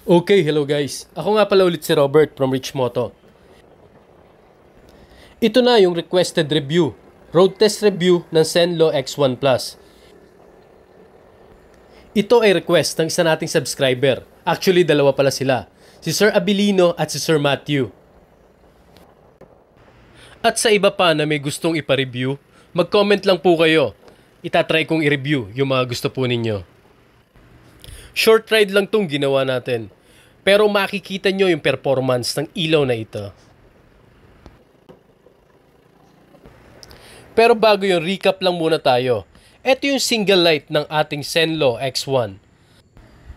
Okay, hello guys. Ako nga pala ulit si Robert from Rich Moto. Ito na yung requested review. Road test review ng Zenlo X1 Plus. Ito ay request ng isa nating subscriber. Actually, dalawa pala sila. Si Sir Abilino at si Sir Matthew. At sa iba pa na may gustong ipa-review, mag-comment lang po kayo. Itatry kong i-review yung mga gusto po ninyo. Short ride lang tong ginawa natin. Pero makikita nyo yung performance ng ilaw na ito. Pero bago yung recap lang muna tayo. Ito yung single light ng ating Zenlo X1.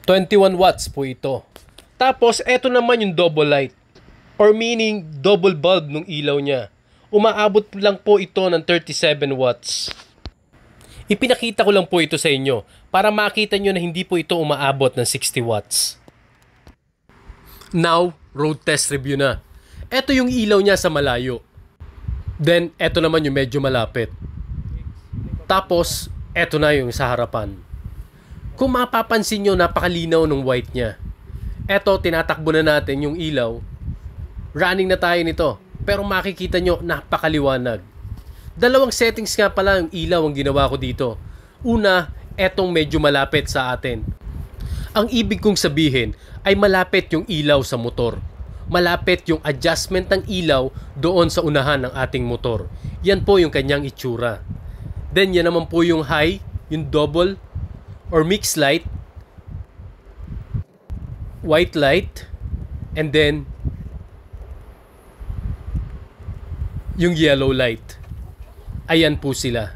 21 watts po ito. Tapos ito naman yung double light. Or meaning double bulb ng ilaw niya. Umaabot lang po ito ng 37 watts. Ipinakita ko lang po ito sa inyo para makita nyo na hindi po ito umaabot ng 60 watts. Now, road test review na. Ito yung ilaw niya sa malayo. Then, ito naman yung medyo malapit. Tapos, ito na yung sa harapan. Kung mapapansin nyo, napakalinaw ng white niya. Ito, tinatakbo na natin yung ilaw. Running na tayo nito. Pero makikita nyo, napakaliwanag. Dalawang settings nga pala yung ilaw ang ginawa ko dito. Una, etong medyo malapit sa atin. Ang ibig kong sabihin ay malapit yung ilaw sa motor. Malapit yung adjustment ng ilaw doon sa unahan ng ating motor. Yan po yung kanyang itsura. Then yan naman po yung high, yung double or mixed light, white light, and then yung yellow light. Ayan po sila.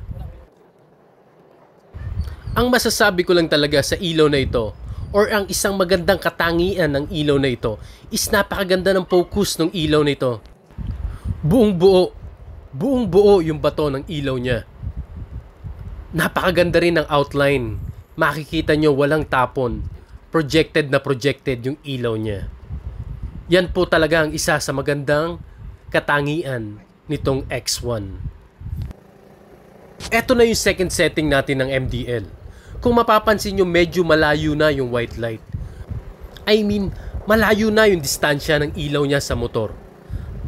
Ang masasabi ko lang talaga sa ilaw na ito or ang isang magandang katangian ng ilaw na ito is napakaganda ng focus ng ilaw na ito. Buong buo yung bato ng ilaw niya. Napakaganda rin ng outline. Makikita nyo walang tapon. Projected na projected yung ilaw niya. Yan po talaga ang isa sa magandang katangian nitong X1. Ito na yung second setting natin ng MDL. Kung mapapansin nyo, medyo malayo na yung white light. I mean, malayo na yung distansya ng ilaw niya sa motor.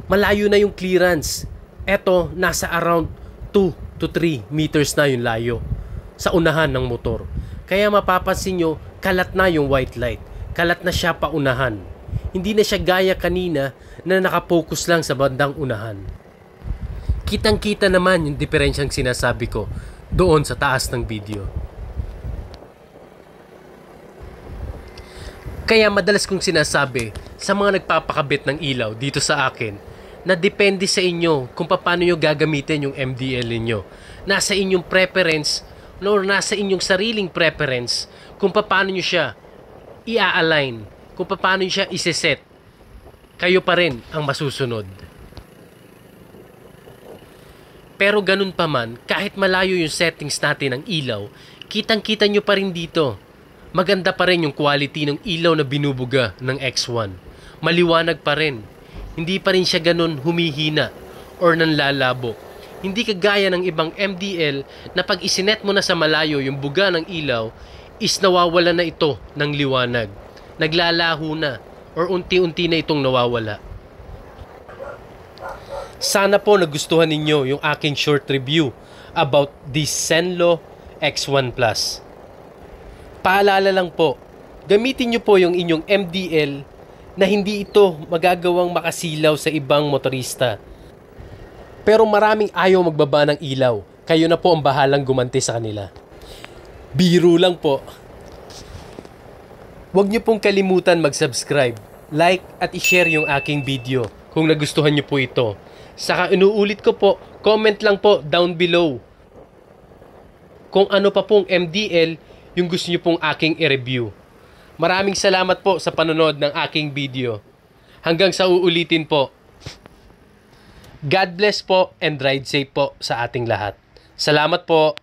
Malayo na yung clearance. Ito, nasa around 2 to 3 meters na yung layo sa unahan ng motor. Kaya mapapansin nyo, kalat na yung white light. Kalat na siya pa unahan. Hindi na siya gaya kanina na nakapokus lang sa bandang unahan. Kitang-kita naman yung diferensyang sinasabi ko doon sa taas ng video. Kaya madalas kong sinasabi sa mga nagpapakabit ng ilaw dito sa akin na depende sa inyo kung paano nyo gagamitin yung MDL ninyo. Nasa inyong preference or nasa inyong sariling preference kung paano nyo siya i-align, kung paano nyo siya iseset. Kayo pa rin ang masusunod. Pero ganun pa man, kahit malayo yung settings natin ng ilaw, kitang-kita nyo pa rin dito. Maganda pa rin yung quality ng ilaw na binubuga ng X1. Maliwanag pa rin. Hindi pa rin siya ganun humihina or nanlalabo. Hindi kagaya ng ibang MDL na pag isinet mo na sa malayo yung buga ng ilaw, is nawawala na ito ng liwanag. Naglalaho na or unti-unti na itong nawawala. Sana po nagustuhan ninyo yung aking short review about this Zenlo X1 Plus. Paalala lang po, gamitin nyo po yung inyong MDL na hindi ito magagawang makasilaw sa ibang motorista. Pero maraming ayaw magbaba ng ilaw. Kayo na po ang bahalang gumanti sa kanila. Biro lang po. Huwag nyo pong kalimutan mag-subscribe, like at i-share yung aking video kung nagustuhan nyo po ito. Saka inuulit ko po, comment lang po down below kung ano pa pong MDL yung gusto nyo pong aking i-review. Maraming salamat po sa panonood ng aking video. Hanggang sa uulitin po. God bless po and ride safe po sa ating lahat. Salamat po.